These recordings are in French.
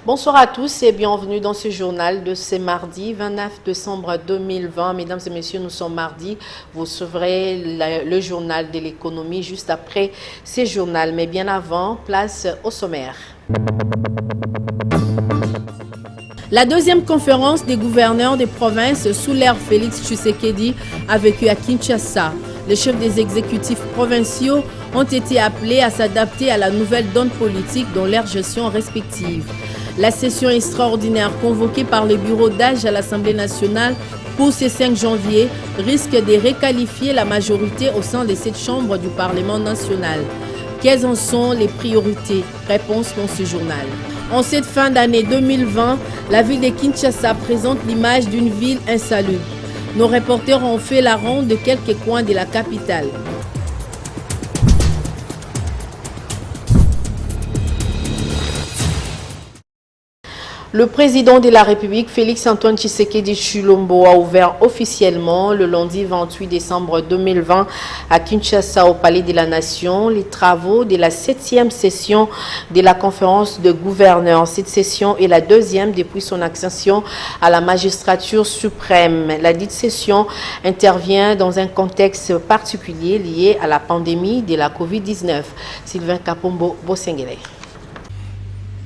Bonsoir à tous et bienvenue dans ce journal de ce mardi 29 décembre 2020. Mesdames et messieurs, nous sommes mardi. Vous recevrez le journal de l'économie juste après ce journal. Mais bien avant, place au sommaire. La deuxième conférence des gouverneurs des provinces sous l'ère Félix Tshisekedi a vécu à Kinshasa. Les chefs des exécutifs provinciaux ont été appelés à s'adapter à la nouvelle donne politique dans leur gestion respective. La session extraordinaire convoquée par le bureau d'âge à l'Assemblée nationale pour ce 5 janvier risque de requalifier la majorité au sein de cette chambre du Parlement national. Quelles en sont les priorités? Réponse dans ce journal. En cette fin d'année 2020, la ville de Kinshasa présente l'image d'une ville insalubre. Nos reporters ont fait la ronde de quelques coins de la capitale. Le président de la République, Félix-Antoine Tshisekedi Tshilombo, a ouvert officiellement le lundi 28 décembre 2020 à Kinshasa, au Palais de la Nation, les travaux de la 7e session de la conférence de gouverneurs. Cette session est la deuxième depuis son accession à la magistrature suprême. La dite session intervient dans un contexte particulier lié à la pandémie de la COVID-19. Sylvain Kapombo Bosengele.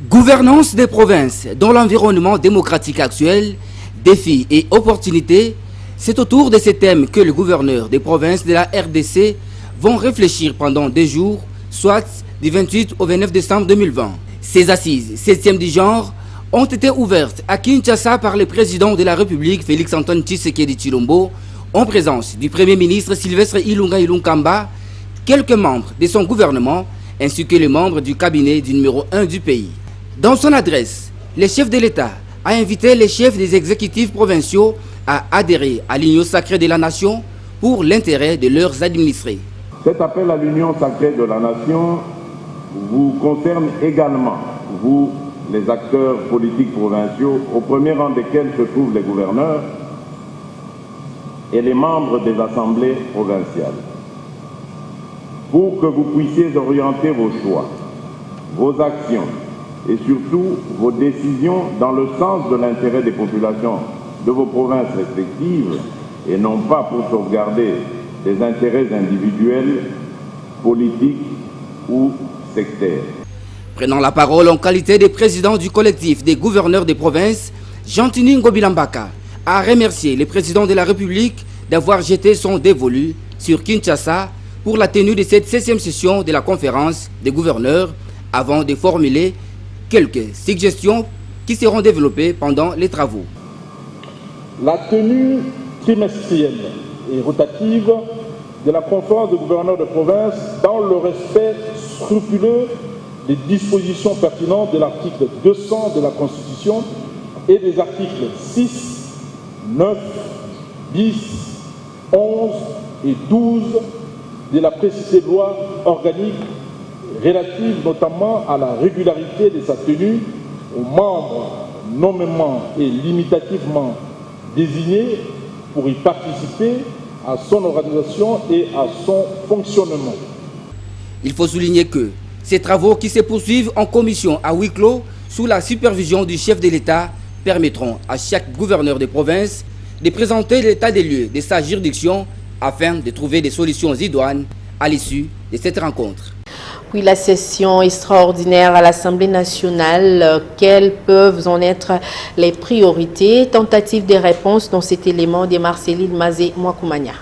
Gouvernance des provinces dans l'environnement démocratique actuel, défis et opportunités, c'est autour de ces thèmes que les gouverneurs des provinces de la RDC vont réfléchir pendant 2 jours, soit du 28 au 29 décembre 2020. Ces assises, 7e du genre, ont été ouvertes à Kinshasa par le président de la République, Félix-Antoine Tshisekedi Tshilombo, en présence du Premier ministre Sylvestre Ilunga Ilunkamba, quelques membres de son gouvernement, ainsi que les membres du cabinet du numéro 1 du pays. Dans son adresse, le chef de l'État a invité les chefs des exécutifs provinciaux à adhérer à l'union sacrée de la nation pour l'intérêt de leurs administrés. Cet appel à l'union sacrée de la nation vous concerne également, vous, les acteurs politiques provinciaux, au premier rang desquels se trouvent les gouverneurs et les membres des assemblées provinciales. Pour que vous puissiez orienter vos choix, vos actions, et surtout vos décisions dans le sens de l'intérêt des populations de vos provinces respectives et non pas pour sauvegarder des intérêts individuels, politiques ou sectaires. Prenant la parole en qualité de président du collectif des gouverneurs des provinces, Jean-Tini Ngobilambaka a remercié le président de la République d'avoir jeté son dévolu sur Kinshasa pour la tenue de cette 16e session de la conférence des gouverneurs avant de formuler quelques suggestions qui seront développées pendant les travaux. La tenue trimestrielle et rotative de la conférence des gouverneurs de province dans le respect scrupuleux des dispositions pertinentes de l'article 200 de la Constitution et des articles 6, 9, 10, 11 et 12 de la précitée loi organique relative notamment à la régularité de sa tenue aux membres nommément et limitativement désignés pour y participer à son organisation et à son fonctionnement. Il faut souligner que ces travaux qui se poursuivent en commission à huis clos sous la supervision du chef de l'État permettront à chaque gouverneur de province de présenter l'état des lieux de sa juridiction afin de trouver des solutions idoines à l'issue de cette rencontre. Puis la session extraordinaire à l'Assemblée nationale, quelles peuvent en être les priorités? Tentative de réponse dans cet élément de Marceline Mazé-Mwakoumania.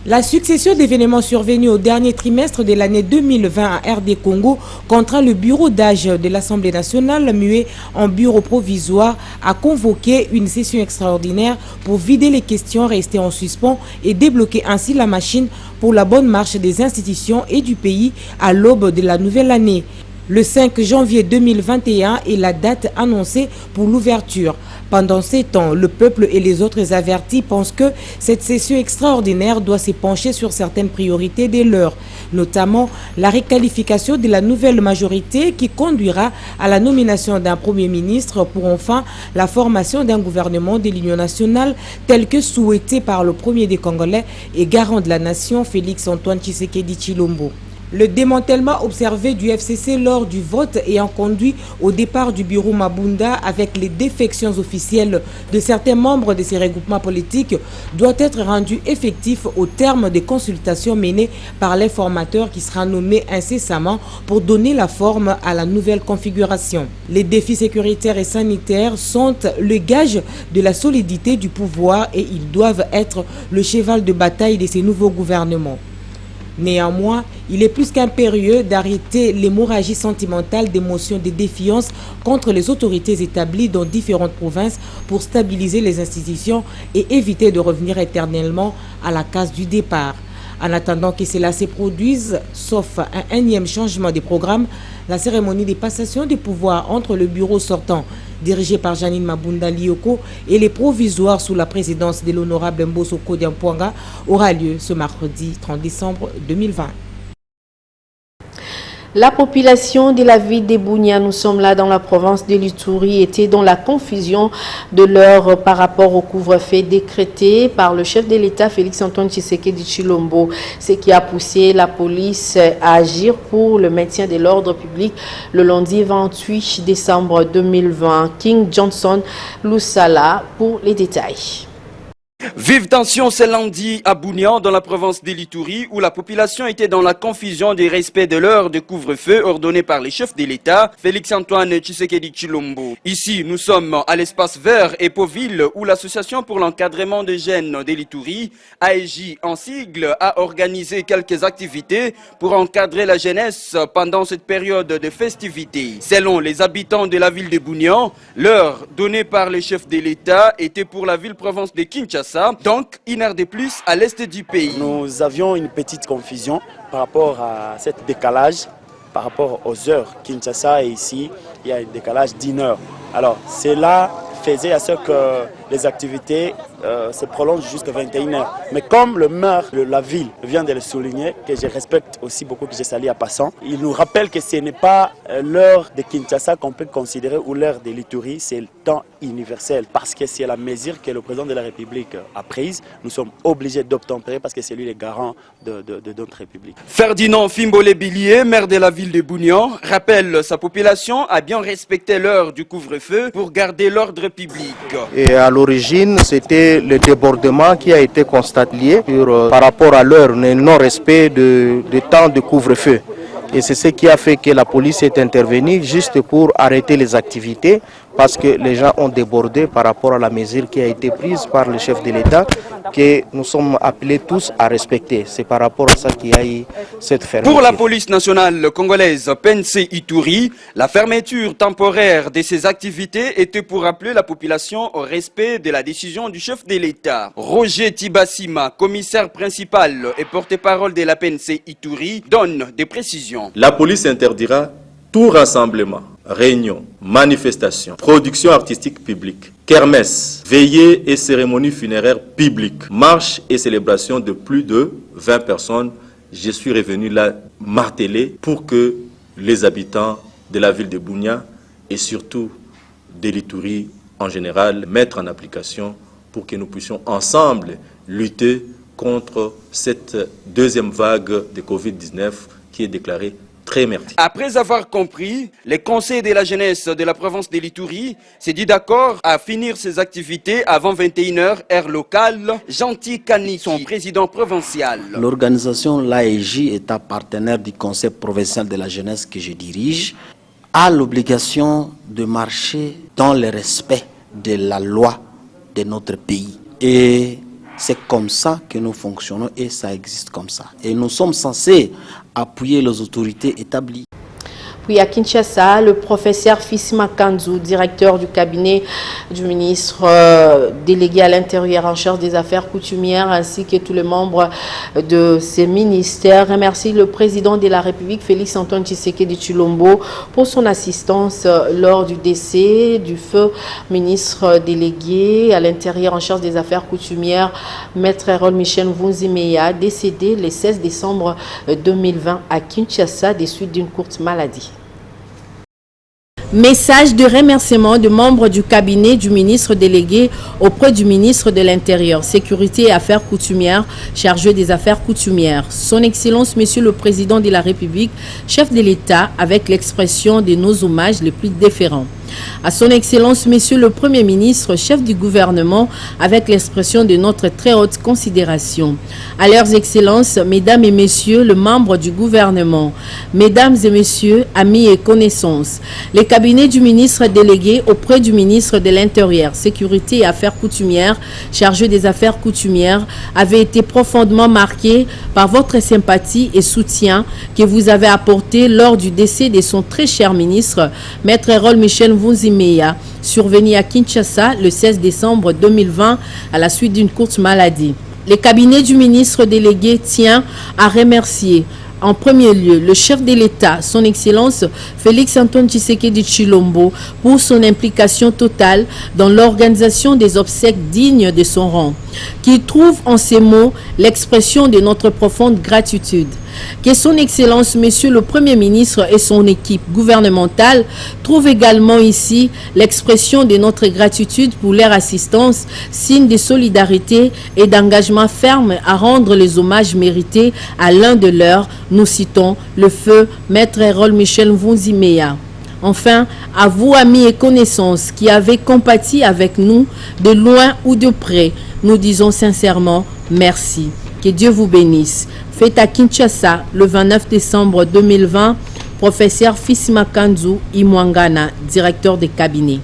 La succession d'événements survenus au dernier trimestre de l'année 2020 à RD Congo contraint le bureau d'âge de l'Assemblée nationale, muet en bureau provisoire, à convoquer une session extraordinaire pour vider les questions restées en suspens et débloquer ainsi la machine pour la bonne marche des institutions et du pays à l'aube de la nouvelle année. Le 5 janvier 2021 est la date annoncée pour l'ouverture. Pendant ces temps, le peuple et les autres avertis pensent que cette session extraordinaire doit se pencher sur certaines priorités des leurs, notamment la réqualification de la nouvelle majorité qui conduira à la nomination d'un Premier ministre pour enfin la formation d'un gouvernement de l'Union nationale tel que souhaité par le premier des Congolais et garant de la nation Félix Antoine Tshisekedi Tshilombo. Le démantèlement observé du FCC lors du vote ayant conduit au départ du bureau Mabunda avec les défections officielles de certains membres de ces regroupements politiques doit être rendu effectif au terme des consultations menées par l'informateur qui sera nommé incessamment pour donner la forme à la nouvelle configuration. Les défis sécuritaires et sanitaires sont le gage de la solidité du pouvoir et ils doivent être le cheval de bataille de ces nouveaux gouvernements. Néanmoins, il est plus qu'impérieux d'arrêter l'hémorragie sentimentale d'émotions de défiance contre les autorités établies dans différentes provinces pour stabiliser les institutions et éviter de revenir éternellement à la case du départ. En attendant que cela se produise, sauf un énième changement des programmes, la cérémonie de passation des pouvoirs entre le bureau sortant, dirigé par Janine Mabunda Lioko, et les provisoires sous la présidence de l'honorable Mbosso Kodiampouanga aura lieu ce mercredi 30 décembre 2020. La population de la ville de Bunia, nous sommes là dans la province de l'Ituri, était dans la confusion de l'heure par rapport au couvre-feu décrété par le chef de l'État Félix Antoine Tshisekedi Tshilombo, ce qui a poussé la police à agir pour le maintien de l'ordre public le lundi 28 décembre 2020. King Johnson Lusala pour les détails. Vive tension ce lundi à Bunia, dans la province de l'Ituri, où la population était dans la confusion du respect de l'heure de couvre-feu ordonnée par les chefs de l'État, Félix-Antoine Tshisekedi Tshilombo. Ici, nous sommes à l'espace vert et Pauville, où l'association pour l'encadrement des jeunes de l'Ituri, AEJ en sigle, a organisé quelques activités pour encadrer la jeunesse pendant cette période de festivités. Selon les habitants de la ville de Bunia, l'heure donnée par les chefs de l'État était pour la ville-province de Kinshasa, donc une heure de plus à l'est du pays. Nous avions une petite confusion par rapport à ce décalage, par rapport aux heures. Kinshasa et ici, il y a un décalage d'1 heure. Alors, cela faisait à ce que les activités se prolongent jusqu'à 21h. Mais comme le maire de la ville vient de le souligner, que je respecte aussi beaucoup, que j'ai sali à passant, il nous rappelle que ce n'est pas l'heure de Kinshasa qu'on peut considérer ou l'heure de l'Ituri, c'est le temps universel. Parce que c'est la mesure que le président de la République a prise. Nous sommes obligés d'obtempérer parce que c'est lui le garant de notre République. Ferdinand Fimbole-Billier, maire de la ville de Bunia, rappelle sa population à bien respecter l'heure du couvre-feu pour garder l'ordre public. Et à l'origine, c'était le débordement qui a été constaté par rapport à l'heure, le non-respect de temps de couvre-feu. Et c'est ce qui a fait que la police est intervenue juste pour arrêter les activités parce que les gens ont débordé par rapport à la mesure qui a été prise par le chef de l'État que nous sommes appelés tous à respecter. C'est par rapport à ça qu'il y a eu cette fermeture. Pour la police nationale congolaise PNC Ituri, la fermeture temporaire de ces activités était pour rappeler la population au respect de la décision du chef de l'État. Roger Tibassima, commissaire principal et porte-parole de la PNC Ituri, donne des précisions. La police interdira tout rassemblement, réunion, manifestation, production artistique publique, kermesse, veillée et cérémonie funéraire publique, marche et célébration de plus de 20 personnes. Je suis revenu là marteler pour que les habitants de la ville de Bunia et surtout de l'Ituri en général mettent en application pour que nous puissions ensemble lutter contre cette deuxième vague de Covid-19 qui est déclarée très merdique. Après avoir compris, le conseil de la jeunesse de la province de l'Ituri s'est dit d'accord à finir ses activités avant 21h, heure locale. Gentil Kani, son président provincial. L'organisation l'AEJ, État partenaire du conseil provincial de la jeunesse que je dirige, a l'obligation de marcher dans le respect de la loi de notre pays. Et c'est comme ça que nous fonctionnons et ça existe comme ça. Et nous sommes censés appuyer les autorités établies. Puis à Kinshasa, le professeur Fissima Kanzu, directeur du cabinet du ministre délégué à l'Intérieur en charge des affaires coutumières, ainsi que tous les membres de ces ministères, remercie le président de la République, Félix Antoine Tshisekedi Tshilombo, pour son assistance lors du décès du feu ministre délégué à l'Intérieur en charge des affaires coutumières, Maître Erol Michel Mvunzimeya, décédé le 16 décembre 2020 à Kinshasa des suites d'une courte maladie. Message de remerciement de membres du cabinet du ministre délégué auprès du ministre de l'Intérieur, Sécurité et Affaires coutumières, chargé des affaires coutumières. Son Excellence, Monsieur le Président de la République, chef de l'État, avec l'expression de nos hommages les plus déférents. À son Excellence, Monsieur le Premier ministre, chef du gouvernement, avec l'expression de notre très haute considération. À leurs Excellences, Mesdames et Messieurs, les membres du gouvernement, Mesdames et Messieurs, amis et connaissances, les cabinets du ministre délégué auprès du ministre de l'Intérieur, Sécurité et Affaires coutumières, chargé des affaires coutumières, avaient été profondément marqués par votre sympathie et soutien que vous avez apporté lors du décès de son très cher ministre, Maître Erol Michel Mvunzimeya, survenu à Kinshasa le 16 décembre 2020 à la suite d'une courte maladie. Le cabinet du ministre délégué tient à remercier en premier lieu le chef de l'État, son Excellence Félix Antoine Tshisekedi Tshilombo, pour son implication totale dans l'organisation des obsèques dignes de son rang, qui trouve en ces mots l'expression de notre profonde gratitude. Que son Excellence, Monsieur le Premier ministre et son équipe gouvernementale trouvent également ici l'expression de notre gratitude pour leur assistance, signe de solidarité et d'engagement ferme à rendre les hommages mérités à l'un de leurs. Nous citons le feu Maître Erol Michel Mvunzimeya. Enfin, à vous, amis et connaissances qui avez compati avec nous de loin ou de près, nous disons sincèrement merci. Que Dieu vous bénisse. Fait à Kinshasa le 29 décembre 2020, professeur Fissima Kanzu Imwangana, directeur des cabinets.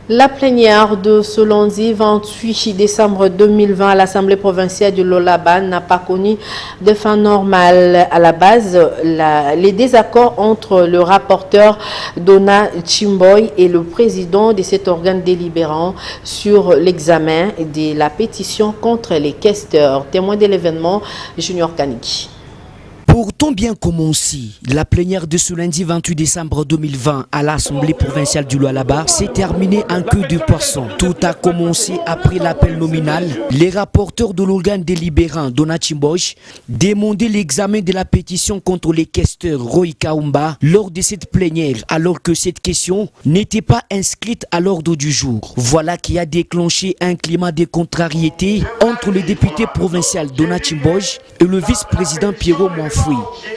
La plénière de ce lundi 28 décembre 2020 à l'Assemblée provinciale de Lualaba n'a pas connu de fin normale. À la base, les désaccords entre le rapporteur Donat Tshimboy et le président de cet organe délibérant sur l'examen de la pétition contre les questeurs. Témoin de l'événement, Junior Kaniki. Pourtant bien commencé, la plénière de ce lundi 28 décembre 2020 à l'Assemblée provinciale du Lualaba s'est terminée en queue de poisson. Tout a commencé après l'appel nominal. Les rapporteurs de l'organe délibérant Donat Tshimboy demandaient l'examen de la pétition contre les questeurs Roy Kaumba lors de cette plénière, alors que cette question n'était pas inscrite à l'ordre du jour. Voilà qui a déclenché un climat de contrariété entre le député provincial Donat Tshimboy et le vice-président Pierrot Monfou,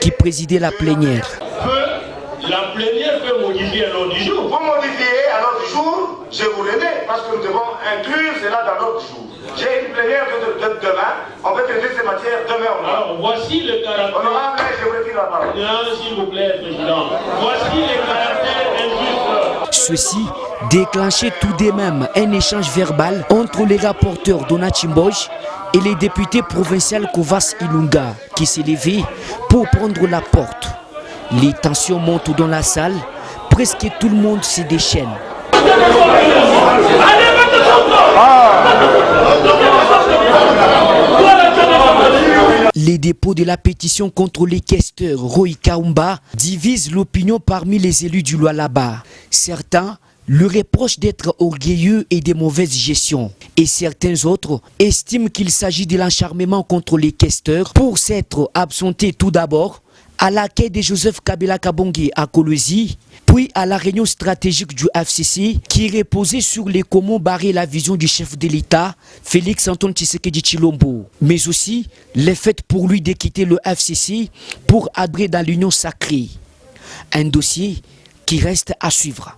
qui présidait la plénière. La plénière peut modifier l'ordre du jour. Pour modifier à l'ordre du jour, je vous le mets, parce que nous devons inclure cela dans l'ordre du jour. J'ai une plénière de demain, on va traiter ces matières demain. Alors, voici le caractère... Honorable, je vous retire la parole. Non, s'il vous plaît, Président. Voici les caractères injustes. Ceci déclenchait tout de même un échange verbal entre les rapporteurs Donat Tshimboy et les députés provinciaux Kovas Ilunga qui s'est levé pour prendre la porte. Les tensions montent dans la salle, presque tout le monde se déchaîne. Les dépôts de la pétition contre les questeurs Roy Kaumba divisent l'opinion parmi les élus du Lualaba. Certains le reproche d'être orgueilleux et de mauvaise gestion. Et certains autres estiment qu'il s'agit de l'acharnement contre les questeurs pour s'être absentés tout d'abord à l'accueil de Joseph Kabila Kabonge à Kolwezi, puis à la réunion stratégique du FCC qui reposait sur les comment barrer la vision du chef de l'État, Félix Antoine Tshisekedi Tshilombo, mais aussi le fait pour lui de quitter le FCC pour adhérer dans l'Union sacrée. Un dossier qui reste à suivre.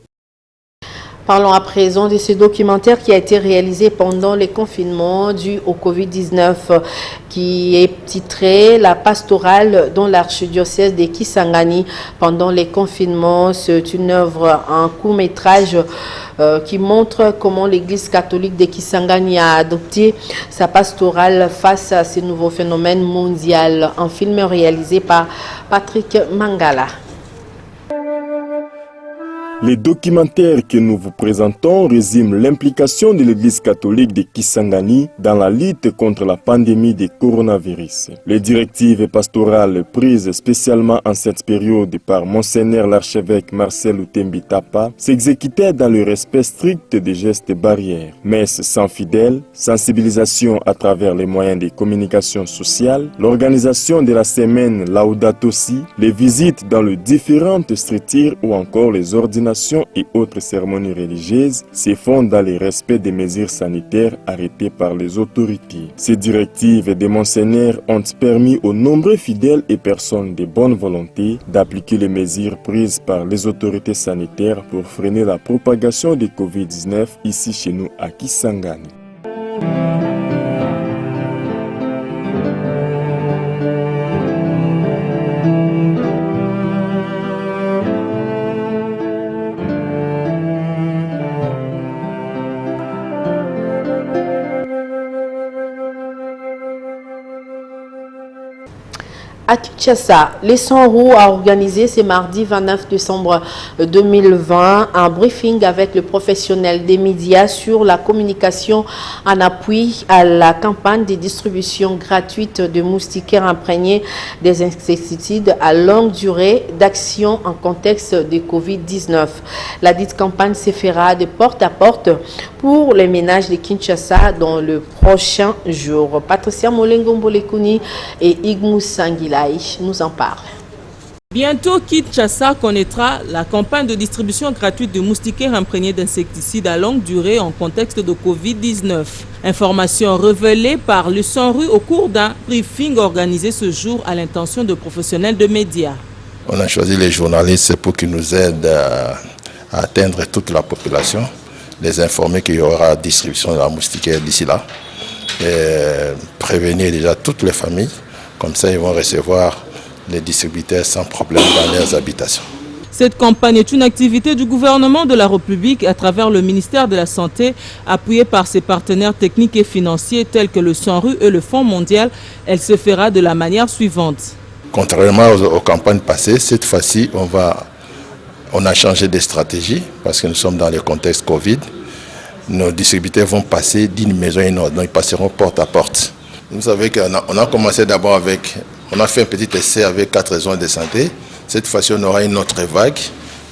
Parlons à présent de ce documentaire qui a été réalisé pendant les confinements dus au Covid-19, qui est titré « La pastorale dans l'archidiocèse de Kisangani pendant les confinements ». C'est une œuvre, un court-métrage qui montre comment l'Église catholique de Kisangani a adopté sa pastorale face à ces nouveaux phénomènes mondiaux. Un film réalisé par Patrick Mangala. Les documentaires que nous vous présentons résument l'implication de l'Église catholique de Kisangani dans la lutte contre la pandémie du coronavirus. Les directives pastorales prises spécialement en cette période par Monseigneur l'archevêque Marcel Utembi Tapa s'exécutaient dans le respect strict des gestes barrières. Messe sans fidèles, sensibilisation à travers les moyens de communication sociale, l'organisation de la semaine Laudato Si, les visites dans les différentes structures ou encore les ordinations et autres cérémonies religieuses se font dans le respect des mesures sanitaires arrêtées par les autorités. Ces directives des monseigneurs ont permis aux nombreux fidèles et personnes de bonne volonté d'appliquer les mesures prises par les autorités sanitaires pour freiner la propagation de Covid-19 ici chez nous à Kisangani. À Kinshasa, les 100 roues a organisé ce mardi 29 décembre 2020 un briefing avec le professionnel des médias sur la communication en appui à la campagne de distribution gratuite de moustiquaires imprégnés des insecticides à longue durée d'action en contexte de Covid-19. La dite campagne se fera de porte à porte pour les ménages de Kinshasa dans le prochain jour. Patricia Molengo-Mbolekuni et Igmou Sanguilai nous en parlent. Bientôt, Kinshasa connaîtra la campagne de distribution gratuite de moustiquaires imprégnés d'insecticides à longue durée en contexte de Covid-19. Information révélée par le 100 rue au cours d'un briefing organisé ce jour à l'intention de professionnels de médias. On a choisi les journalistes pour qu'ils nous aident à atteindre toute la population, les informer qu'il y aura distribution de la moustiquaire d'ici là, et prévenir déjà toutes les familles. Comme ça, ils vont recevoir les distributeurs sans problème dans leurs habitations. Cette campagne est une activité du gouvernement de la République à travers le ministère de la Santé, appuyé par ses partenaires techniques et financiers tels que le 100 rue et le Fonds mondial. Elle se fera de la manière suivante. Contrairement aux campagnes passées, cette fois-ci, on a changé de stratégie parce que nous sommes dans le contexte Covid. Nos distributeurs vont passer d'une maison à une autre, donc ils passeront porte à porte. Vous savez qu'on a commencé d'abord on a fait un petit essai avec 4 zones de santé. Cette fois-ci, on aura une autre vague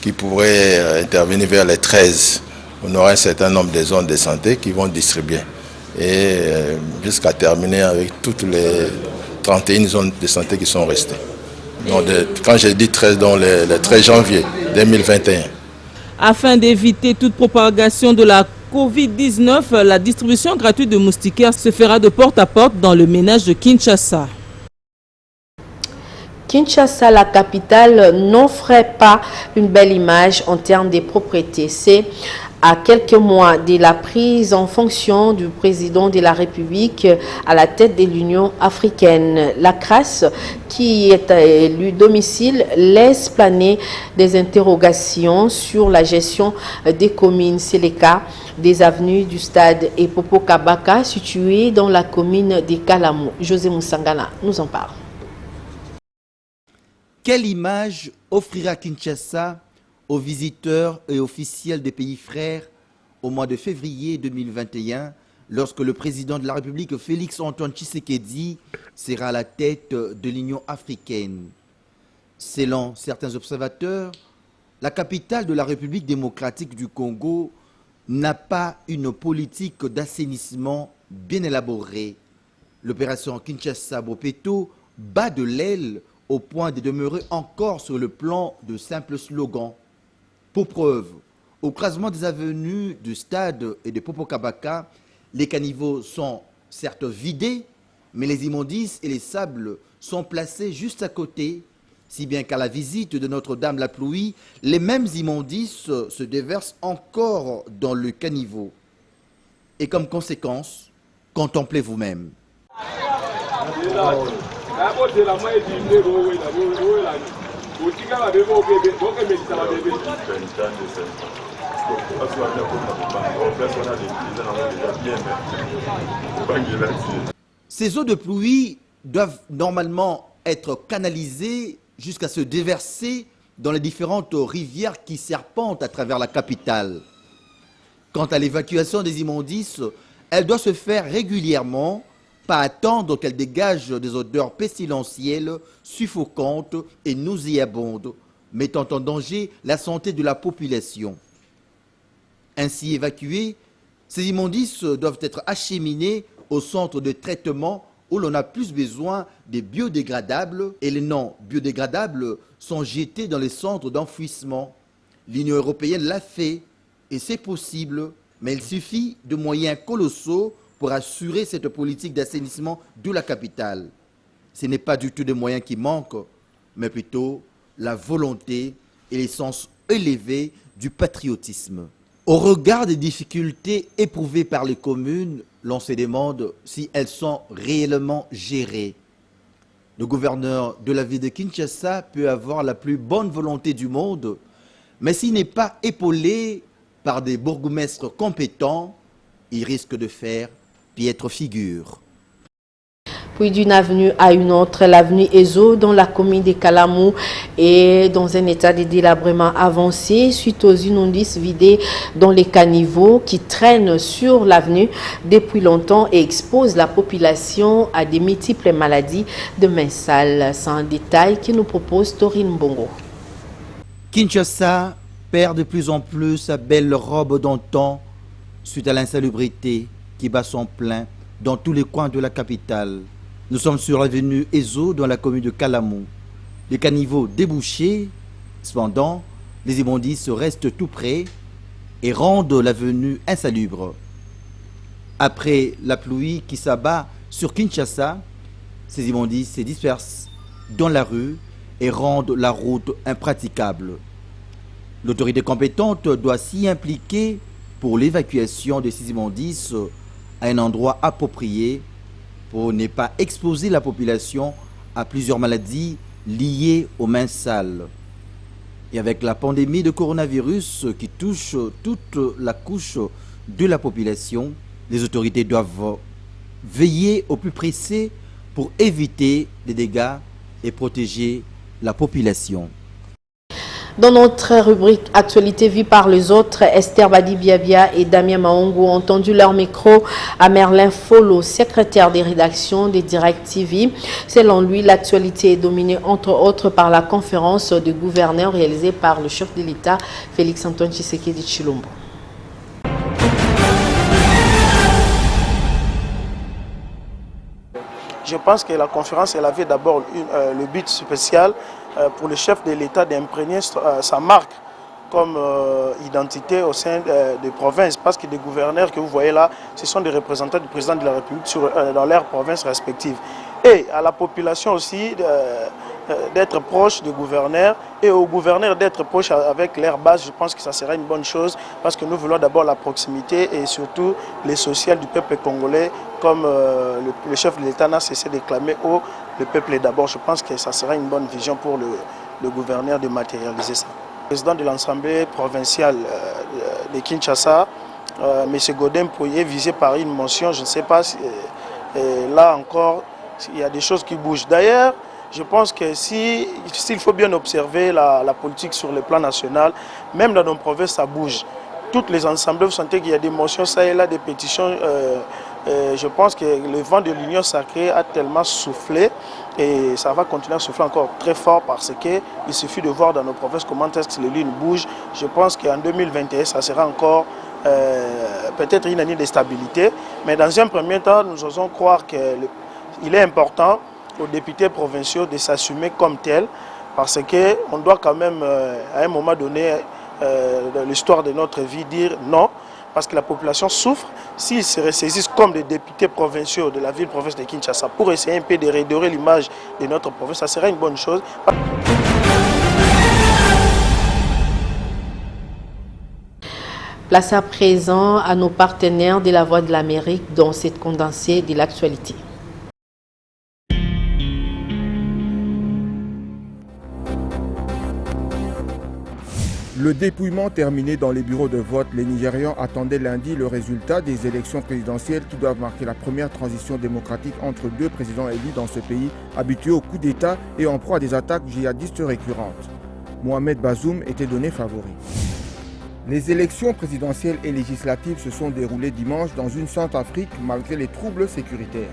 qui pourrait intervenir vers les 13. On aura un certain nombre de zones de santé qui vont distribuer. Et jusqu'à terminer avec toutes les 31 zones de santé qui sont restées. Donc, quand j'ai dit 13, donc le 13 janvier 2021. Afin d'éviter toute propagation de la Covid-19, la distribution gratuite de moustiquaires se fera de porte à porte dans le ménage de Kinshasa. Kinshasa, la capitale, n'offrait pas une belle image en termes de propreté. C'est à quelques mois de la prise en fonction du président de la République à la tête de l'Union africaine. La CRAS, qui est élu domicile, laisse planer des interrogations sur la gestion des communes. C'est le cas des avenues du stade Epopo Kabaka, situées dans la commune de Kalamu. José Moussangana nous en parle. Quelle image offrira Kinshasa aux visiteurs et officiels des pays frères au mois de février 2021, lorsque le président de la République, Félix-Antoine Tshisekedi, sera à la tête de l'Union africaine? Selon certains observateurs, la capitale de la République démocratique du Congo n'a pas une politique d'assainissement bien élaborée. L'opération Kinshasa-Bopeto bat de l'aile au point de demeurer encore sur le plan de simples slogans. Pour preuve, au croisement des avenues du stade et de Popo Kabaka, les caniveaux sont certes vidés, mais les immondices et les sables sont placés juste à côté, si bien qu'à la visite de Notre-Dame la Pluie, les mêmes immondices se déversent encore dans le caniveau. Et comme conséquence, contemplez vous-même. Ces eaux de pluie doivent normalement être canalisées jusqu'à se déverser dans les différentes rivières qui serpentent à travers la capitale. Quant à l'évacuation des immondices, elle doit se faire régulièrement, pas attendre qu'elle dégage des odeurs pestilentielles, suffocantes et nauséabondes, mettant en danger la santé de la population. Ainsi évacués, ces immondices doivent être acheminés au centre de traitement où l'on a plus besoin des biodégradables et les non biodégradables sont jetés dans les centres d'enfouissement. L'Union européenne l'a fait et c'est possible, mais il suffit de moyens colossaux pour assurer cette politique d'assainissement de la capitale. Ce n'est pas du tout des moyens qui manquent, mais plutôt la volonté et l'essence élevée du patriotisme. Au regard des difficultés éprouvées par les communes, l'on se demande si elles sont réellement gérées. Le gouverneur de la ville de Kinshasa peut avoir la plus bonne volonté du monde, mais s'il n'est pas épaulé par des bourgmestres compétents, il risque de faire piètre figure. Puis d'une avenue à une autre, l'avenue Ezo dans la commune de Kalamou est dans un état de délabrement avancé suite aux immondices vidés dans les caniveaux qui traînent sur l'avenue depuis longtemps et exposent la population à des multiples maladies de mains sales. C'est un détail que nous propose Torine Mbongo. Kinshasa perd de plus en plus sa belle robe d'antan suite à l'insalubrité qui bat son plein dans tous les coins de la capitale. Nous sommes sur l'avenue Ezo dans la commune de Kalamou. Les caniveaux débouchés, cependant, les immondices restent tout près et rendent l'avenue insalubre. Après la pluie qui s'abat sur Kinshasa, ces immondices se dispersent dans la rue et rendent la route impraticable. L'autorité compétente doit s'y impliquer pour l'évacuation de ces immondices à un endroit approprié pour ne pas exposer la population à plusieurs maladies liées aux mains sales. Et avec la pandémie de coronavirus qui touche toute la couche de la population, les autorités doivent veiller au plus pressé pour éviter les dégâts et protéger la population. Dans notre rubrique Actualité vue par les autres, Esther Badi Biabia et Damien Maongo ont tendu leur micro à Merlin Follo, secrétaire des rédactions des Direct TV. Selon lui, l'actualité est dominée entre autres par la conférence des gouverneurs réalisée par le chef de l'État, Félix Antoine Tshisekedi Tshilombo. Je pense que la conférence elle avait d'abord le but spécial pour le chef de l'État d'imprégner sa marque comme identité au sein des provinces, parce que les gouverneurs que vous voyez là, ce sont des représentants du président de la République dans leurs provinces respectives. Et à la population aussi d'être proche des gouverneurs et aux gouverneurs d'être proches avec leur base, je pense que ça sera une bonne chose parce que nous voulons d'abord la proximité et surtout les social du peuple congolais comme le chef de l'État n'a cessé de clamer haut, le peuple est d'abord. Je pense que ça sera une bonne vision pour le gouverneur de matérialiser ça. Le président de l'Assemblée provinciale de Kinshasa, M. Godin Pouye, visé par une motion, je ne sais pas si là encore, il y a des choses qui bougent. D'ailleurs, je pense que s'il faut bien observer la politique sur le plan national, même dans nos provinces, ça bouge. Toutes les assemblées, vous sentez qu'il y a des motions, ça et là, des pétitions. Je pense que le vent de l'Union sacrée a tellement soufflé et ça va continuer à souffler encore très fort parce qu'il suffit de voir dans nos provinces comment est-ce que les lignes bougent. Je pense qu'en 2021, ça sera encore peut-être une année de stabilité. Mais dans un premier temps, nous osons croire qu'il est important aux députés provinciaux de s'assumer comme tels parce qu'on doit quand même, à un moment donné, dans l'histoire de notre vie, dire non, parce que la population souffre. S'ils se ressaisissent comme des députés provinciaux de la ville-province de Kinshasa pour essayer un peu de redorer l'image de notre province, ça serait une bonne chose. Place à présent à nos partenaires de la Voix de l'Amérique dans cette condensée de l'actualité. Le dépouillement terminé dans les bureaux de vote, les Nigérians attendaient lundi le résultat des élections présidentielles qui doivent marquer la première transition démocratique entre deux présidents élus dans ce pays habitué au coup d'État et en proie à des attaques djihadistes récurrentes. Mohamed Bazoum était donné favori. Les élections présidentielles et législatives se sont déroulées dimanche dans une Centrafrique malgré les troubles sécuritaires.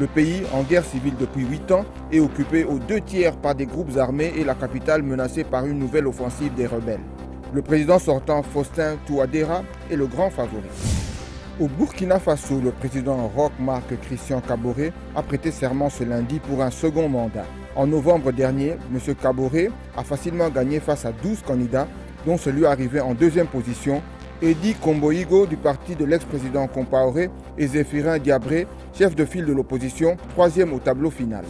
Le pays, en guerre civile depuis 8 ans, est occupé aux 2/3 par des groupes armés et la capitale menacée par une nouvelle offensive des rebelles. Le président sortant Faustin Touadéra est le grand favori. Au Burkina Faso, le président Roch Marc Christian Kaboré a prêté serment ce lundi pour un second mandat. En novembre dernier, M. Kaboré a facilement gagné face à 12 candidats, dont celui arrivé en deuxième position, Edi Komboigo du parti de l'ex-président Compaoré et Zéphirin Diabré, chef de file de l'opposition, troisième au tableau final.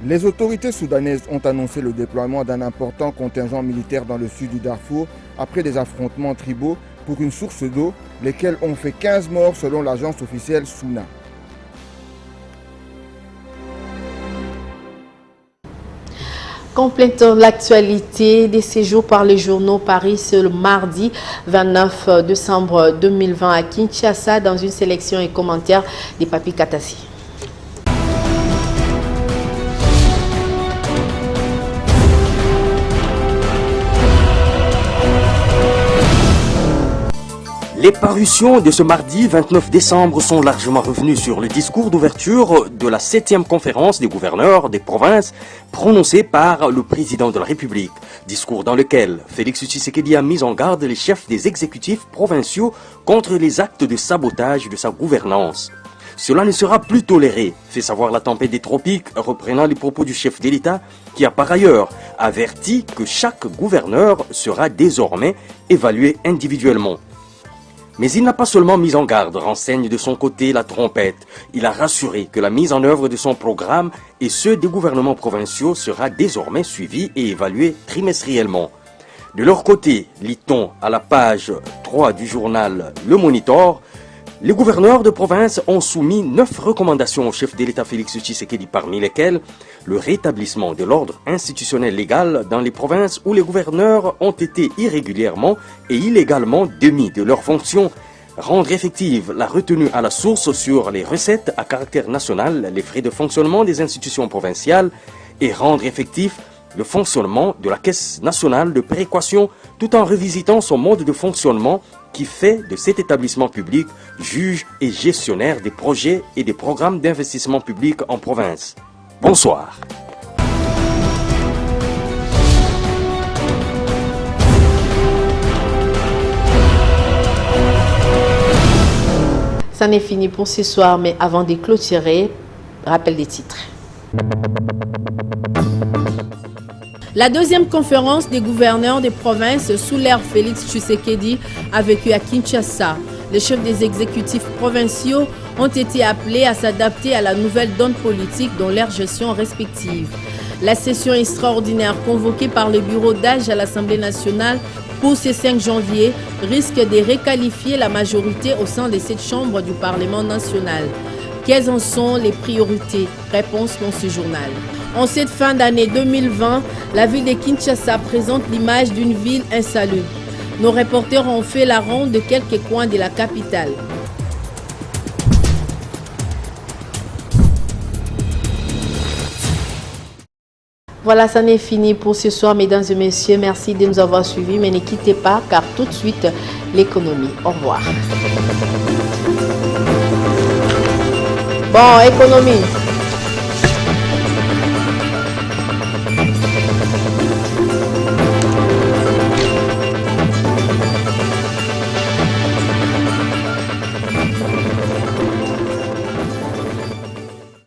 Les autorités soudanaises ont annoncé le déploiement d'un important contingent militaire dans le sud du Darfour après des affrontements tribaux pour une source d'eau, lesquels ont fait 15 morts selon l'agence officielle SUNA. Complétons l'actualité des séjours par les journaux Paris ce mardi 29 décembre 2020 à Kinshasa dans une sélection et commentaire des Papi Katassi. Les parutions de ce mardi 29 décembre sont largement revenues sur le discours d'ouverture de la 7e conférence des gouverneurs des provinces prononcé par le président de la République. Discours dans lequel Félix Tshisekedi a mis en garde les chefs des exécutifs provinciaux contre les actes de sabotage de sa gouvernance. Cela ne sera plus toléré, fait savoir la tempête des tropiques, reprenant les propos du chef de l'État qui a par ailleurs averti que chaque gouverneur sera désormais évalué individuellement. Mais il n'a pas seulement mis en garde, renseigne de son côté la trompette. Il a rassuré que la mise en œuvre de son programme et ceux des gouvernements provinciaux sera désormais suivie et évaluée trimestriellement. De leur côté, lit-on à la page 3 du journal Le Monitor, les gouverneurs de province ont soumis 9 recommandations au chef de l'État Félix Tshisekedi, parmi lesquelles le rétablissement de l'ordre institutionnel légal dans les provinces où les gouverneurs ont été irrégulièrement et illégalement démis de leurs fonctions, rendre effective la retenue à la source sur les recettes à caractère national, les frais de fonctionnement des institutions provinciales et rendre effectif le fonctionnement de la Caisse nationale de péréquation tout en revisitant son mode de fonctionnement qui fait de cet établissement public juge et gestionnaire des projets et des programmes d'investissement public en province. Bonsoir. Ça n'est fini pour ce soir, mais avant de clôturer, rappel des titres. La deuxième conférence des gouverneurs des provinces sous l'ère Félix Tshisekedi a vécu à Kinshasa. Les chefs des exécutifs provinciaux ont été appelés à s'adapter à la nouvelle donne politique dans leur gestion respective. La session extraordinaire convoquée par le bureau d'âge à l'Assemblée nationale pour ce 5 janvier risque de requalifier la majorité au sein de cette chambre du Parlement national. Quelles en sont les priorités? Réponse dans ce journal. En cette fin d'année 2020, la ville de Kinshasa présente l'image d'une ville insalubre. Nos reporters ont fait la ronde de quelques coins de la capitale. Voilà, ça n'est fini pour ce soir, mesdames et messieurs. Merci de nous avoir suivis, mais ne quittez pas car tout de suite, l'économie. Au revoir. Bon, économie.